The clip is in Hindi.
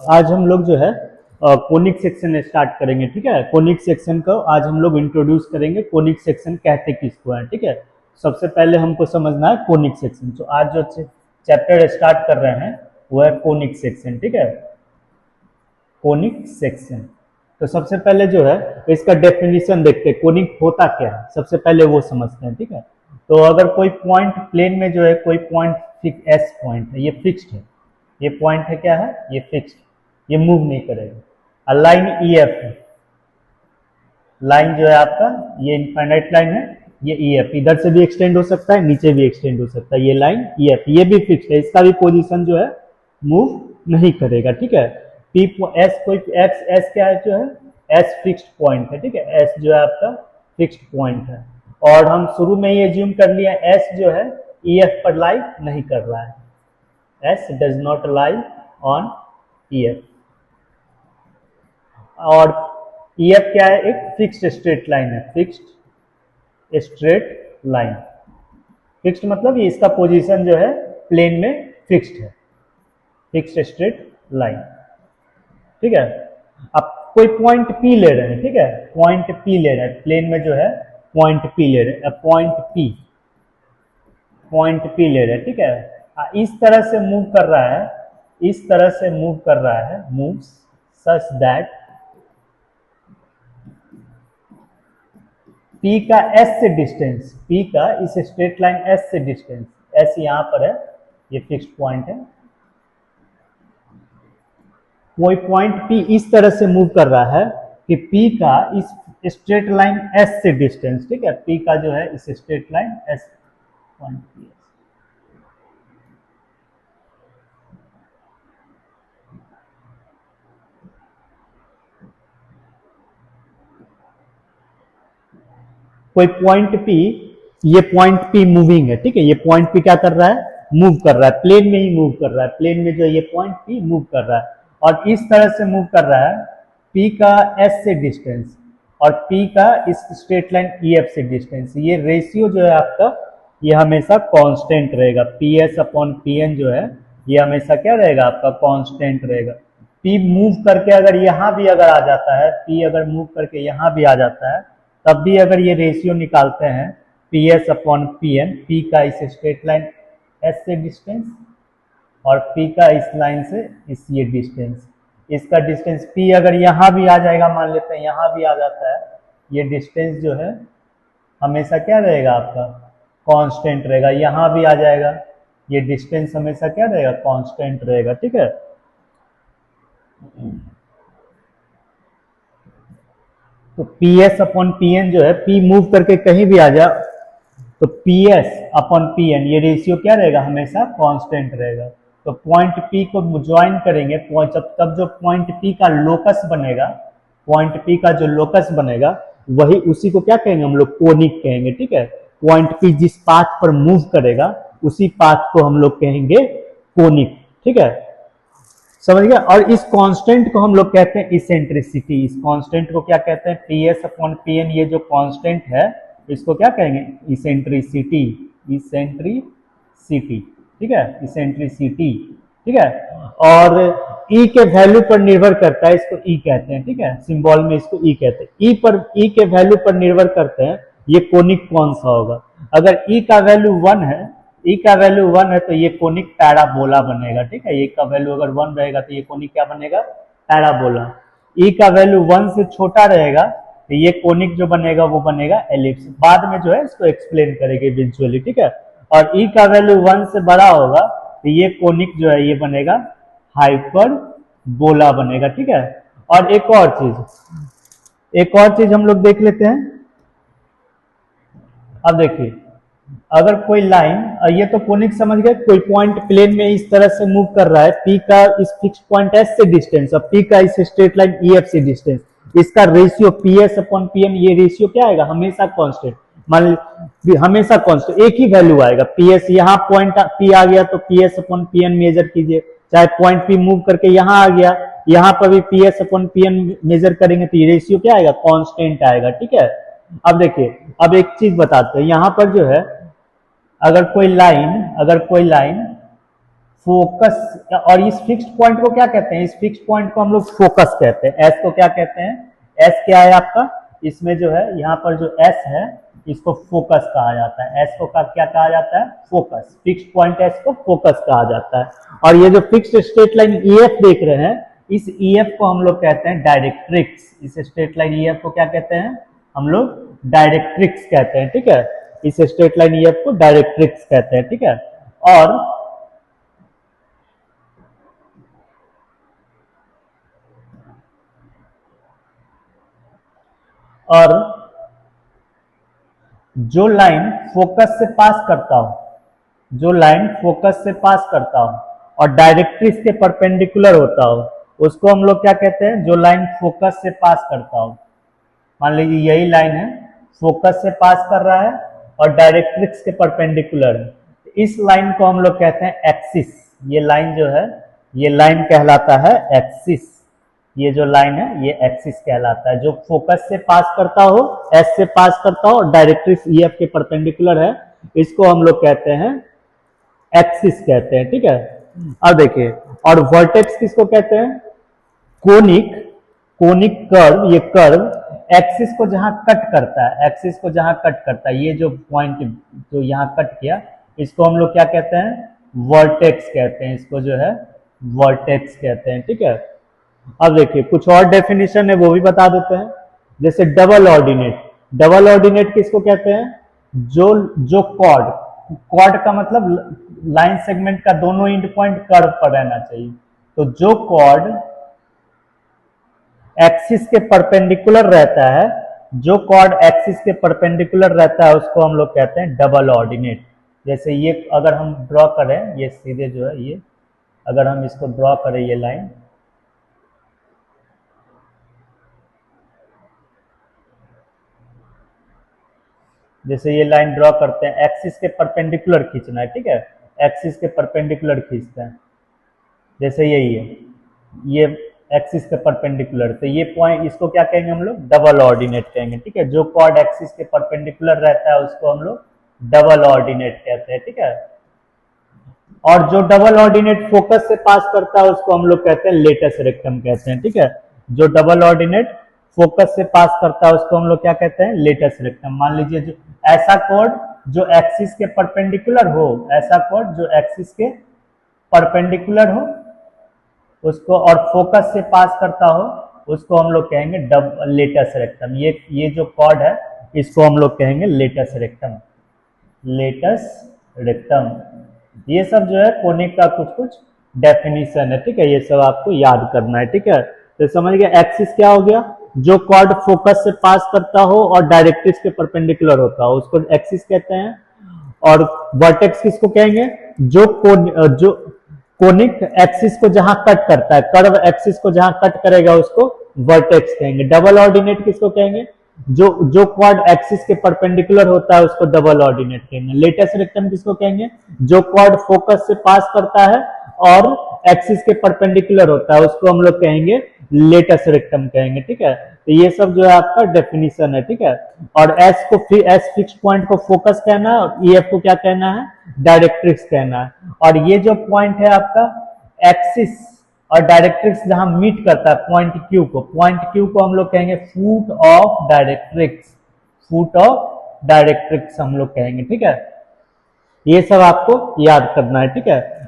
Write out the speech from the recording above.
आज हम लोग जो है कोनिक सेक्शन स्टार्ट करेंगे। ठीक है, कोनिक सेक्शन को आज हम लोग इंट्रोड्यूस करेंगे। कोनिक सेक्शन कहते किसको है? ठीक है, सबसे पहले हमको समझना है कोनिक सेक्शन। तो आज जो चैप्टर स्टार्ट कर रहे हैं वो है कोनिक सेक्शन। ठीक है, कोनिक सेक्शन। तो सबसे पहले जो है इसका डेफिनेशन देखते हैं, कोनिक होता क्या है सबसे पहले वो समझते हैं। ठीक है, तो अगर कोई पॉइंट प्लेन में जो है कोई पॉइंट एस पॉइंट है, ये फिक्स्ड है, ये पॉइंट है क्या है, ये फिक्स्ड, ये मूव नहीं करेगा। लाइन ई एफ है, लाइन जो है आपका ये इनफाइनाइट लाइन है, ये ई एफ इधर से भी एक्सटेंड हो सकता है, नीचे भी एक्सटेंड हो सकता है। ये लाइन ई एफ ये भी फिक्स्ड है, इसका भी पोजीशन जो है मूव नहीं करेगा। ठीक है, पी एस कोई एक्स एस क्या है जो है एस फिक्स्ड पॉइंट है। ठीक है, एस जो है आपका फिक्स्ड पॉइंट है और हम शुरू में ही एज्यूम कर लिया एस जो है ई एफ पर लाई नहीं कर रहा है, S does not lie on E F. और ई एफ क्या है, एक फिक्स्ड स्ट्रेट लाइन है, फिक्स्ड स्ट्रेट लाइन। फिक्स्ड मतलब ये इसका पोजीशन जो है प्लेन में फिक्स्ड है, फिक्स्ड स्ट्रेट लाइन। ठीक है, अब कोई पॉइंट पी ले रहे हैं। ठीक है, पॉइंट पी ले रहे हैं प्लेन में जो है, पॉइंट पी ले रहे हैं, पॉइंट पी ले रहे हैं। ठीक है, इस तरह से मूव कर रहा है, इस तरह से मूव कर रहा है, मूव्स सच दैट P का S से डिस्टेंस, P का इस स्ट्रेट लाइन S से डिस्टेंस, S यहां पर है, ये फिक्स्ड पॉइंट है। कोई पॉइंट P इस तरह से मूव कर रहा है कि P का इस स्ट्रेट लाइन S से डिस्टेंस, ठीक है, P का जो है इस straight line S point P। कोई पॉइंट P, ये पॉइंट P मूविंग है। ठीक है, ये पॉइंट P क्या कर रहा है, मूव कर रहा है, प्लेन में ही मूव कर रहा है, प्लेन में जो ये पॉइंट P मूव कर रहा है और इस तरह से मूव कर रहा है P का S से डिस्टेंस और P का इस स्ट्रेट लाइन EF से डिस्टेंस। ये रेशियो जो है आपका ये हमेशा कांस्टेंट रहेगा, PS अपॉन PN जो है ये हमेशा क्या रहेगा आपका, कांस्टेंट रहेगा। P मूव करके अगर यहाँ भी अगर आ जाता है, P अगर मूव करके यहाँ भी आ जाता है, तब भी अगर ये रेशियो निकालते हैं P S upon P N, P का इस स्ट्रेट लाइन एस से डिस्टेंस और पी का इस लाइन से इस ये डिस्टेंस, इसका डिस्टेंस पी अगर यहाँ भी आ जाएगा, मान लेते हैं यहाँ भी आ जाता है, ये डिस्टेंस जो है हमेशा क्या रहेगा आपका, कांस्टेंट रहेगा। यहाँ भी आ जाएगा, ये डिस्टेंस हमेशा क्या रहेगा, कांस्टेंट रहेगा। ठीक है, तो P S upon P N जो है, पी मूव करके कहीं भी आ जाए तो P S upon P N ये रेशियो क्या रहेगा, हमेशा कांस्टेंट रहेगा। तो पॉइंट पी को ज्वाइन करेंगे, तब जो पॉइंट पी का लोकस बनेगा, पॉइंट पी का जो लोकस बनेगा वही, उसी को क्या कहेंगे हम लोग, कोनिक कहेंगे। ठीक है, पॉइंट पी जिस पाथ पर मूव करेगा उसी पाथ को हम लोग कहेंगे कोनिक। ठीक है, समझ गया। और इस कांस्टेंट को हम लोग कहते हैं इसेंट्रिसिटी। इस कांस्टेंट को क्या कहते हैं, P S upon P N, ये जो कांस्टेंट है इसको क्या कहेंगे, इसेंट्रिसिटी, इसेंट्रिसिटी। ठीक है, इसेंट्रिसिटी। ठीक है, और ई के वैल्यू पर निर्भर करता है, इसको ई कहते हैं। ठीक है, सिंबल में इसको ई कहते हैं। ई के वैल्यू पर निर्भर करते हैं ये कोनिक कौन सा होगा। अगर ई का वैल्यू 1 है, ई का वैल्यू 1 है तो ये कोनिक पैराबोला बनेगा। ठीक है, ई का वैल्यू अगर 1 रहेगा तो ये कोनिक क्या बनेगा, पैराबोला। ई का वैल्यू 1 से छोटा रहेगा तो ये कोनिक जो बनेगा वो बनेगा एलिप्स। बाद में जो है इसको एक्सप्लेन करेंगे इवेंचुअली। ठीक है, और ई का वैल्यू 1 से बड़ा होगा तो ये कोनिक जो है ये बनेगा हाइपरबोला बनेगा। ठीक है, और एक और चीज हम लोग देख लेते हैं। अब देखिए, अगर कोई लाइन, ये तो कोनिक समझ गए, कोई पॉइंट प्लेन में इस तरह से मूव कर रहा है, P का इस फिक्स पॉइंट S से डिस्टेंस और P का इस स्ट्रेट लाइन EF से डिस्टेंस, इसका रेशियो PS अपॉन PN, ये रेशियो क्या आएगा, हमेशा कांस्टेंट, मान हमेशा कांस्टेंट, एक ही वैल्यू आएगा। PS यहाँ पॉइंट P आ गया तो PS अपॉन PN मेजर कीजिए, चाहे पॉइंट P मूव करके यहाँ आ गया, यहाँ पर भी PS अपॉन PN मेजर करेंगे तो ये रेशियो क्या आएगा, कांस्टेंट आएगा। ठीक है, अब देखिए, अब एक चीज बताते हैं, यहाँ पर जो है अगर कोई लाइन फोकस, और इस फिक्स्ड पॉइंट को क्या कहते हैं, इस फिक्स्ड पॉइंट को हम लोग फोकस कहते हैं। एस को क्या कहते हैं, एस क्या है आपका, इसमें जो है यहाँ पर जो एस है इसको फोकस कहा जाता है। एस को क्या कहा जाता है, फोकस। फिक्स्ड पॉइंट एस को फोकस कहा जाता है। और ये जो फिक्स्ड स्ट्रेट लाइन ईएफ देख रहे हैं, इस ईएफ को हम लोग कहते हैं डायरेक्ट्रिक्स। इस स्ट्रेट लाइन ईएफ को क्या कहते हैं हम लोग, डायरेक्ट्रिक्स कहते हैं, ठीक है। इस स्ट्रेट लाइन ईएफ को डायरेक्ट्रिक्स कहते हैं, ठीक है। और जो लाइन फोकस से पास करता हो, जो लाइन फोकस से पास करता हो और डायरेक्ट्रिक्स के परपेंडिकुलर होता हो, उसको हम लोग क्या कहते हैं, जो लाइन फोकस से पास करता हो। मान लीजिए यही लाइन है, फोकस से पास कर रहा है और डायरेक्ट्रिक्स के परपेंडिकुलर है, इस लाइन को हम लोग कहते हैं एक्सिस। ये लाइन जो है, ये लाइन कहलाता है एक्सिस। ये जो लाइन है ये एक्सिस कहलाता है। जो फोकस से पास करता हो, एस से पास करता हो और डायरेक्ट्रिक्स ईएफ के परपेंडिकुलर है, इसको हम लोग कहते हैं एक्सिस कहते हैं, ठीक है। अब देखिए, और वर्टेक्स किसको कहते हैं, कोनिक। कोनिक कर्व, ये कर्व एक्सिस को जहां कट करता है, एक्सिस को जहां कट करता है, ये जो पॉइंट जो यहां कट किया, इसको हम लोग क्या कहते हैं, वर्टेक्स कहते हैं। इसको जो है वर्टेक्स कहते हैं, ठीक है। अब देखिए कुछ और डेफिनेशन है वो भी बता देते हैं। जैसे डबल ऑर्डिनेट, डबल ऑर्डिनेट किसको कहते हैं, जो कॉर्ड, कॉर्ड का मतलब लाइन सेगमेंट का दोनों एंड पॉइंट कर्व पर रहना चाहिए। तो जो कॉर्ड एक्सिस के परपेंडिकुलर रहता है, जो कॉर्ड एक्सिस के परपेंडिकुलर रहता है, उसको हम लोग कहते हैं डबल ऑर्डिनेट। जैसे ये अगर हम ड्रॉ करें, ये सीधे जो है, ये अगर हम इसको ड्रॉ करें, ये लाइन, जैसे ये लाइन ड्रॉ करते हैं, एक्सिस के परपेंडिकुलर खींचना है, ठीक है। एक्सिस के परपेंडिकुलर खींचते हैं, जैसे यही है, ये एक्सिस के परपेंडिकुलर, तो ये पॉइंट, इसको क्या कहेंगे हम लोग, डबल ऑर्डिनेट कहेंगे, ठीक है। जो कॉर्ड एक्सिस के परपेंडिकुलर रहता है उसको हम लोग डबल ऑर्डिनेट कहते हैं, ठीक है। और जो डबल ऑर्डिनेट फोकस से पास करता है उसको हम लोग कहते हैं लेटस रेक्टम कहते हैं, ठीक है। जो डबल ऑर्डिनेट फोकस से पास करता है उसको हम लोग क्या कहते हैं, लेटस रेक्टम। मान लीजिए जो ऐसा कॉर्ड जो एक्सिस के परपेंडिकुलर हो, ऐसा कॉर्ड जो एक्सिस के परपेंडिकुलर हो उसको, और फोकस से पास करता हो, उसको हम लोग कहेंगे लेटस रेक्टम। ये जो कॉर्ड है इसको हम लोग कहेंगे लेटस रेक्टम, लेटस रेक्टम। ये सब जो है कोनिक का कुछ कुछ डेफिनेशन है, ठीक है। ये सब आपको याद करना है, ठीक है। तो समझ गए, एक्सिस क्या हो गया, जो कॉर्ड फोकस से पास करता हो और डायरेक्ट्रिक्स के परपेंडिकुलर होता हो उसको एक्सिस कहते हैं। और वर्टेक्स किसको कहेंगे, जो कोनिक एक्सिस को जहां कट करता है, कर्व एक्सिस को जहां कट करेगा उसको वर्टेक्स कहेंगे। डबल ऑर्डिनेट किसको कहेंगे, जो कॉर्ड एक्सिस के परपेंडिकुलर होता है उसको डबल ऑर्डिनेट कहेंगे। लेटस रेक्टम किसको कहेंगे, जो कॉर्ड फोकस से पास करता है और एक्सिस के परपेंडिकुलर होता है उसको हम लोग कहेंगे लेटस रेक्टम कहेंगे, ठीक है। तो ये सब जो है आपका डेफिनेशन है, ठीक है। और एस फिक्स्ड पॉइंट को फोकस कहना है और ईएफ को क्या कहना है, डायरेक्ट्रिक्स कहना है। और ये जो पॉइंट है आपका एक्सिस और डायरेक्ट्रिक्स जहां मीट करता है पॉइंट क्यू को, पॉइंट क्यू को हम लोग कहेंगे फूट of directrix, foot of directrix हम लोग कहेंगे, ठीक है। ये सब आपको याद करना है, ठीक है।